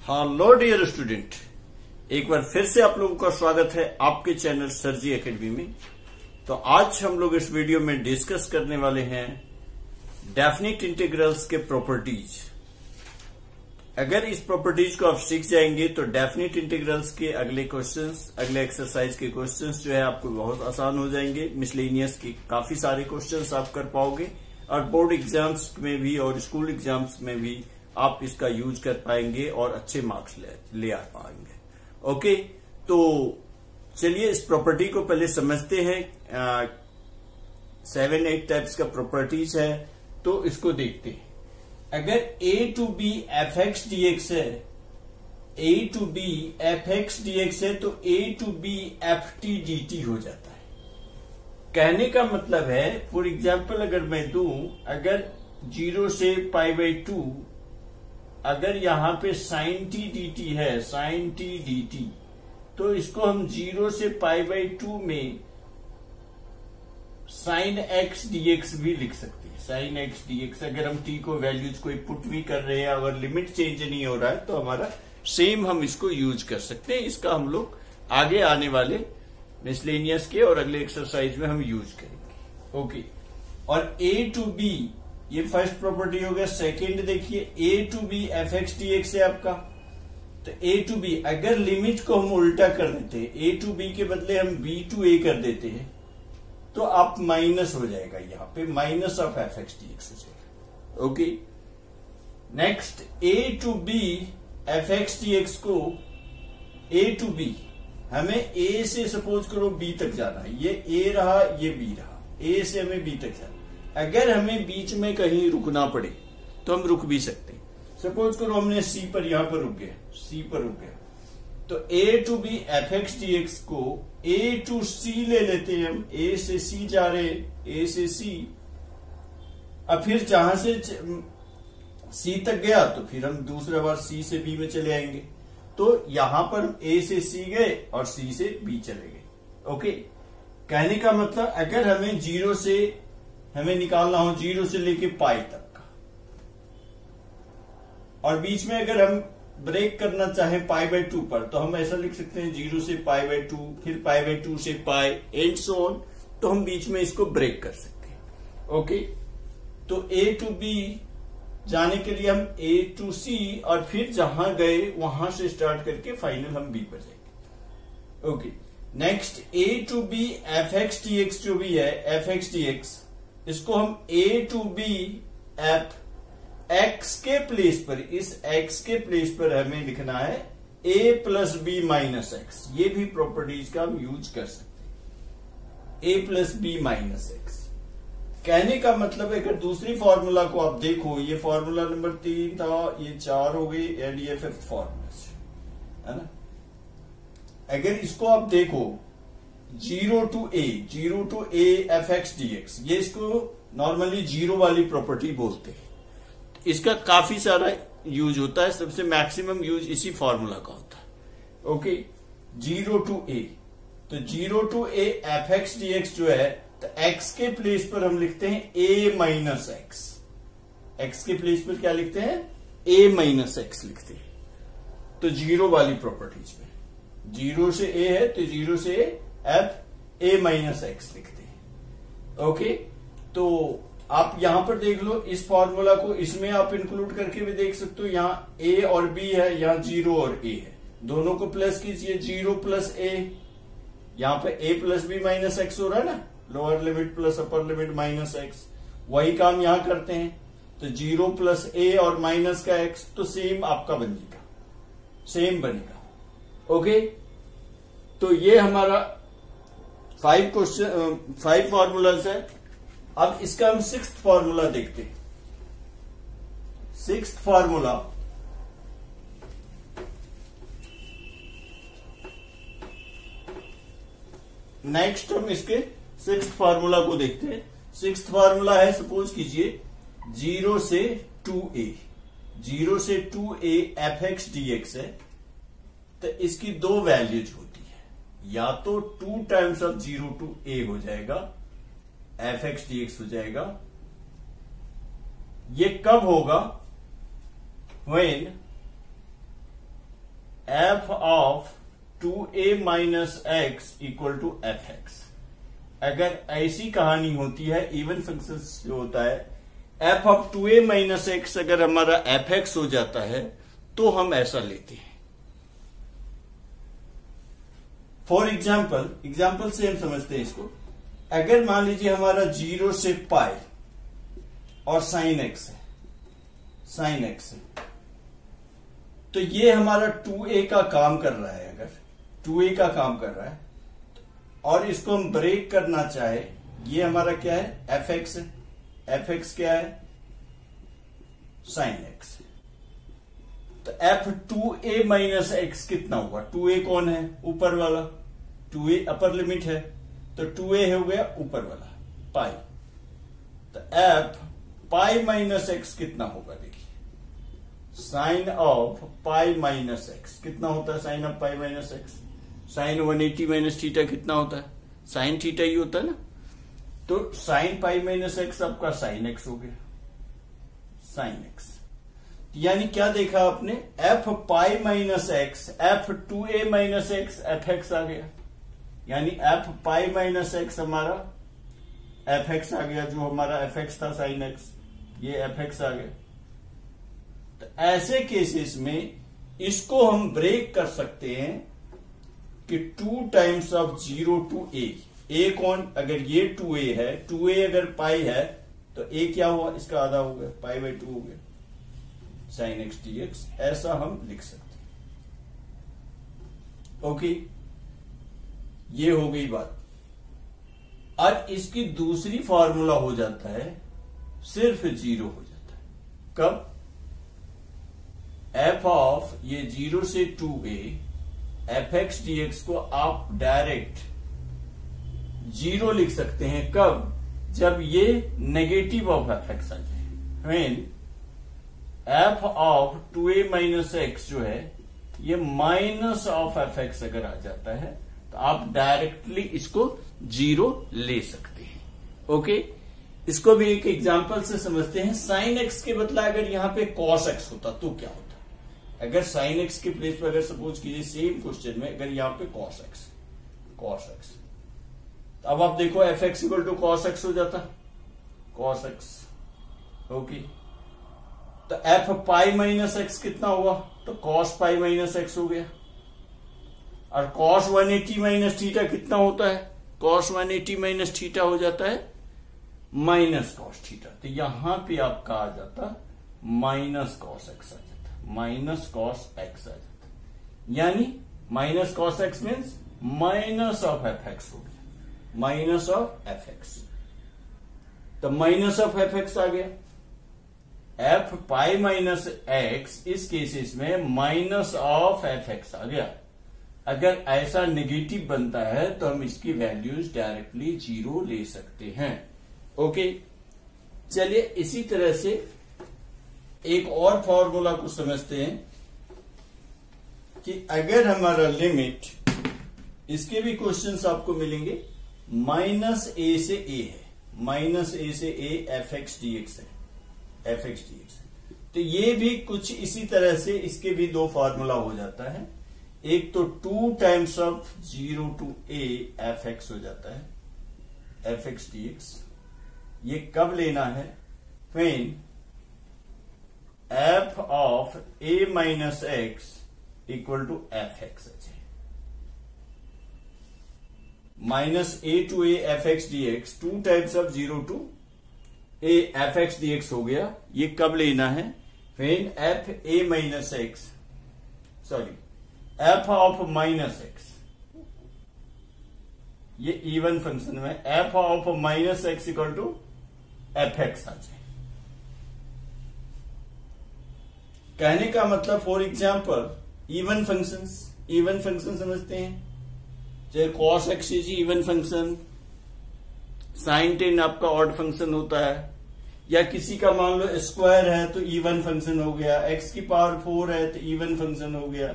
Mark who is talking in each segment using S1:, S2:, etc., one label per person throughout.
S1: Hello dear student, एक बार फिर से आप लोगों का स्वागत है आपके चैनल सर जी एकेडमी में। तो आज हम लोग इस वीडियो में डिस्कस करने वाले हैं डेफिनिट इंटीग्रल्स के प्रॉपर्टीज। अगर इस प्रॉपर्टीज को आप सीख जाएंगे तो डेफिनिट इंटीग्रल्स के अगले क्वेश्चंस, अगले एक्सरसाइज के क्वेश्चंस जो है आपको बहुत आसान हो जाएंगे। मिसलेनियस के काफी सारे क्वेश्चंस आप कर पाओगे और बोर्ड एग्जाम्स में भी और स्कूल एग्जाम्स में भी आप इसका यूज कर पाएंगे और अच्छे मार्क्स ले आ पाएंगे। ओके, तो चलिए इस प्रॉपर्टी को पहले समझते हैं। 7-8 टाइप्स का प्रॉपर्टीज है, तो इसको देखते हैं। अगर a to b fx dx है, a to b fx dx है, तो a to b ft dt हो जाता है। कहने का मतलब है, फॉर एग्जाम्पल अगर मैं दूं, अगर 0 से π/2 अगर यहां पे sin t dt है, sin t dt, तो इसको हम 0 से π/2 में sin x dx भी लिख सकते हैं। sin x dx अगर हम t को वैल्यूज कोई पुट भी कर रहे हैं, अगर लिमिट चेंज नहीं हो रहा है, तो हमारा सेम हम इसको यूज कर सकते हैं। इसका हम लोग आगे आने वाले मिसलेनियस के और अगले एक्सरसाइज में हम यूज करेंगे। ओके, और a टू b ये फर्स्ट प्रॉपर्टी हो गया। सेकेंड देखिए, a to b fx dx है आपका, तो a टू b अगर लिमिट को हम उल्टा कर देते हैं, a टू b के बदले हम b टू a कर देते हैं, तो आप माइनस हो जाएगा, यहाँ पे माइनस ऑफ fx dx हो जाएगा। Okay, next a to b fx dx को a टू b हमें a से सपोज करो b तक जाना है, ये a रहा, ये b रहा, a से हमें b तक जाना। अगर हमें बीच में कहीं रुकना पड़े तो हम रुक भी सकते हैं। सपोज करो हमने C पर यहां पर रुक गया, C पर रुक गया, तो a to b fx dx को a टू c ले लेते हैं हम। a से c जा रहे, a से c, अब फिर जहां से c तक गया तो फिर हम दूसरा बार c से b में चले आएंगे। तो यहां पर a से c गए और c से b चले गए। ओके, कहने का मतलब अगर हमें 0 से हमें निकालना हो 0 से लेके पाई तक का, और बीच में अगर हम ब्रेक करना चाहें π/2 पर, तो हम ऐसा लिख सकते हैं 0 से π/2, फिर π/2 से पाई एंड सो ऑन। तो हम बीच में इसको ब्रेक कर सकते हैं। ओके, तो a टू b जाने के लिए हम a टू c और फिर जहां गए वहां से स्टार्ट करके फाइनल हम b पर जाएंगे। Okay, next a to b fx dx जो भी है, fx dx, इसको हम a to b F x के प्लेस पर, इस x के प्लेस पर हमें लिखना है a plus b minus x। ये भी प्रॉपर्टीज का हम यूज कर सकते हैं, a plus b minus x। कहने का मतलब है, अगर दूसरी फॉर्मूला को आप देखो, ये फॉर्मूला नंबर 3 था, ये 4 हो गई, एंड ये 5th फॉर्मूला है ना। अगर इसको आप देखो 0 टू a fx dx, ये इसको नॉर्मली जीरो वाली प्रॉपर्टी बोलते हैं। इसका काफी सारा यूज होता है, सबसे मैक्सिमम यूज इसी फॉर्मूला का होता है। ओके, 0 टू a, तो 0 टू a fx dx जो है, तो x के प्लेस पर हम लिखते हैं a माइनस एक्स। x के प्लेस पर क्या लिखते हैं? a माइनस एक्स लिखते हैं। तो जीरो वाली प्रॉपर्टीज में 0 से a है, तो 0 से f a माइनस एक्स लिखते हैं। ओके, तो आप यहां पर देख लो इस फॉर्मूला को, इसमें आप इंक्लूड करके भी देख सकते हो। यहाँ a और b है, यहाँ 0 और a है, दोनों को प्लस कीजिए, 0 प्लस a, यहाँ पे a plus b minus x हो रहा है ना, lower limit plus upper limit minus x. वही काम यहां करते हैं, तो 0 प्लस a और माइनस का x, तो सेम आपका बन जाएगा, सेम बनेगा। ओके, तो ये हमारा 5 फॉर्मूलाज है। अब इसका हम 6th फॉर्मूला देखते हैं। 6th फॉर्मूला, नेक्स्ट हम इसके 6th फॉर्मूला को देखते हैं। 6th फॉर्मूला है, सपोज कीजिए 0 से 2a, 0 से 2a fx dx है, तो इसकी दो वैल्यूज होती है, या तो 2 टाइम्स ऑफ 0 टू a हो जाएगा, fx dx हो जाएगा। ये कब होगा? when F of 2a minus x equal to F x. अगर ऐसी कहानी होती है, इवन फंक्शन जो होता है, F of 2a minus x अगर हमारा एफ एक्स हो जाता है तो हम ऐसा लेते हैं। फॉर एग्जाम्पल से हम समझते हैं इसको। अगर मान लीजिए हमारा 0 से पाई और साइन एक्स है, तो ये हमारा 2a का काम कर रहा है। अगर 2a का काम कर रहा है और इसको हम ब्रेक करना चाहे, ये हमारा क्या है, एफ एक्स है। एफ एक्स क्या है, साइन एक्स। तो एफ 2a माइनस एक्स कितना हुआ, 2a कौन है, ऊपर वाला, 2a अपर लिमिट है, तो 2a हो गया ऊपर वाला पाई। तो एफ पाई माइनस एक्स कितना होगा, देखिए sine of pi minus x कितना होता है, sine of pi minus x, sine 180 minus theta कितना होता है, साइन थीटा ही होता है ना। तो साइन पाई माइनस एक्स आपका साइन एक्स हो गया, साइन एक्स। यानी क्या देखा आपने, f pi minus x, f 2a minus x, f x आ गया। यानी एफ पाई माइनस एक्स हमारा एफ एक्स आ गया, जो हमारा एफ एक्स था साइन एक्स, ये एफ एक्स आ गया। तो ऐसे केसेस में इसको हम ब्रेक कर सकते हैं कि 2 टाइम्स ऑफ 0 टू a कौन, अगर ये 2a है, 2a अगर पाई है तो a क्या हुआ, इसका आधा हो गया, पाई बाई 2 हो गया, साइन एक्स डी एक्स, ऐसा हम लिख सकते हैं। ओके, ये हो गई बात। और इसकी दूसरी फॉर्मूला हो जाता है, सिर्फ 0 हो जाता है। कब, एफ ऑफ ये 0 से 2a F x D x को आप डायरेक्ट 0 लिख सकते हैं। कब, जब ये नेगेटिव ऑफ एफ एक्स आ जाए। When F of 2a minus x जो है ये माइनस ऑफ एफ एक्स अगर आ जाता है तो आप डायरेक्टली इसको 0 ले सकते हैं। ओके, इसको भी एक एग्जांपल से समझते हैं। साइन एक्स के बदला अगर यहां पे कॉस एक्स होता तो क्या होता, अगर साइन एक्स के प्लेस पर अगर सपोज कीजिए सेम क्वेश्चन में अगर यहां पे कॉस एक्स, तो अब आप देखो F x equal to cos x हो जाता, कॉस एक्स। ओके, तो एफ पाई माइनस एक्स कितना हुआ, तो कॉस पाई माइनस एक्स हो गया। और कॉस 180 माइनस थीटा कितना होता है, कॉस 180 माइनस थीटा हो जाता है माइनस कॉस थीटा। तो यहां पे आपका आ जाता माइनस कॉस एक्स आ जाता, माइनस कॉस एक्स आ जाता। यानी minus cos x means minus of F x हो गया, माइनस ऑफ एफ एक्स। तो माइनस ऑफ एफ एक्स आ गया। एफ पाई माइनस एक्स इस केसेस में माइनस ऑफ एफ एक्स आ गया। अगर ऐसा नेगेटिव बनता है तो हम इसकी वैल्यूज डायरेक्टली 0 ले सकते हैं। ओके, चलिए इसी तरह से एक और फॉर्मूला को समझते हैं कि अगर हमारा लिमिट, इसके भी क्वेश्चंस आपको मिलेंगे, माइनस ए से ए है, माइनस ए से ए एफ एक्स डी एक्स है, एफ एक्स डी एक्स। तो ये भी कुछ इसी तरह से इसके भी 2 फॉर्मूला हो जाता है। एक तो 2 times of 0 to a F x हो जाता है, एफ एक्स डी एक्स। ये कब लेना है, when F of a minus x equal to F x है। Minus a to a F x D x, 2 times of 0 to a F x D x हो गया। ये कब लेना है, when f a minus x, sorry f of minus x, ये even function में f of minus x equal to F x आ जाए। कहने का मतलब फॉर एग्जाम्पल इवन फंक्शन समझते हैं, जैसे cos x is even function, sine 10 आपका ऑड फंक्शन होता है, या किसी का मान लो स्क्वायर है तो इवन फंक्शन हो गया, एक्स की पावर 4 है तो इवन फंक्शन हो गया,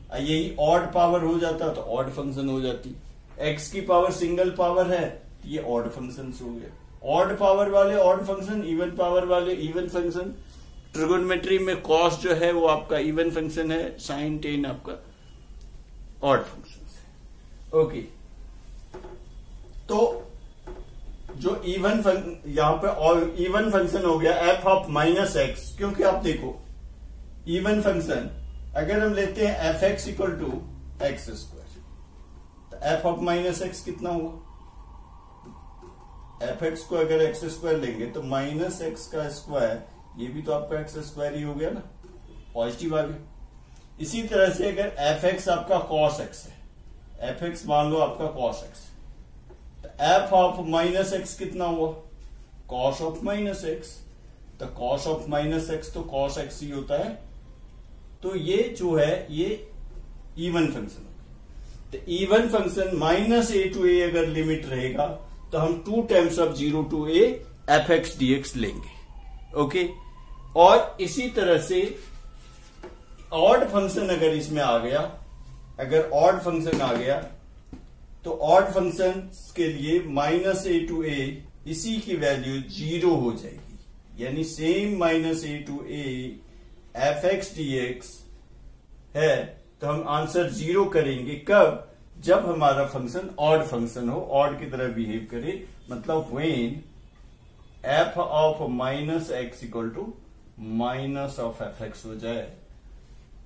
S1: यही ऑड पावर हो जाता तो ऑड फंक्शन हो जाती, एक्स की पावर सिंगल पावर है तो ये ऑड फंक्शन हो गया। ऑड पावर वाले ऑड फंक्शन, इवन पावर वाले इवन फंक्शन, ट्रिगोनोमेट्री में कॉस जो है वो आपका इवन फंक्शन है, साइन टेन आपका ऑड फंक्शन है। ओके, तो जो यहां पे इवन फंक्शन हो गया एफ ऑफ माइनस एक्स, क्योंकि आप देखो इवन फंक्शन अगर हम लेते हैं F x equal to x square, तो एफ ऑफ माइनस एक्स कितना हुआ, एफ एक्स को अगर एक्स स्क्वायर लेंगे तो माइनस एक्स का स्क्वायर, ये भी तो आपका एक्स स्क्वायर ही हो गया ना, पॉजिटिव आ गया। इसी तरह से अगर एफ एक्स आपका कॉस एक्स है, एफ एक्स मान लो आपका कॉस एक्स, तो एफ ऑफ माइनस एक्स कितना हुआ, कॉस ऑफ माइनस एक्स, तो कॉस ऑफ माइनस एक्स तो कॉस एक्स ही होता है। तो ये जो है ये इवन फंक्शन होगा। तो even function minus A to a अगर लिमिट रहेगा तो हम 2 times of 0 to a F x D x लेंगे। ओके, और इसी तरह से ऑड फंक्शन अगर इसमें आ गया, अगर ऑड फंक्शन आ गया तो ऑड फंक्शन के लिए माइनस ए टू ए इसी की वैल्यू 0 हो जाएगी, यानी same minus A to A F x D x है, तो हम आंसर 0 करेंगे। कब, जब हमारा फंक्शन ऑड फंक्शन हो, ऑड की तरह बिहेव करे, मतलब when F of minus x equal to minus of F x हो जाए।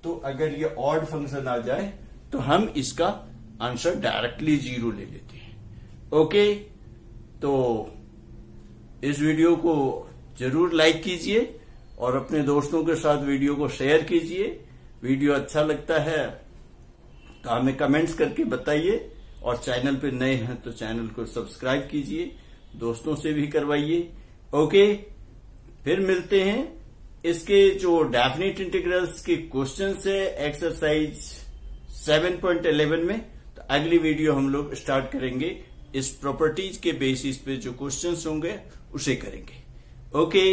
S1: तो अगर ये ऑड फंक्शन आ जाए तो हम इसका आंसर डायरेक्टली 0 ले लेते हैं। ओके, तो इस वीडियो को जरूर लाइक कीजिए और अपने दोस्तों के साथ वीडियो को शेयर कीजिए। वीडियो अच्छा लगता है तो हमें कमेंट्स करके बताइए, और चैनल पे नए हैं तो चैनल को सब्सक्राइब कीजिए, दोस्तों से भी करवाइए। ओके, फिर मिलते हैं। इसके जो डेफिनेट इंटीग्रल्स के क्वेश्चंस है एक्सरसाइज 7.11 में, तो अगली वीडियो हम लोग स्टार्ट करेंगे, इस प्रॉपर्टीज के बेसिस पे जो क्वेश्चंस होंगे उसे करेंगे। ओके।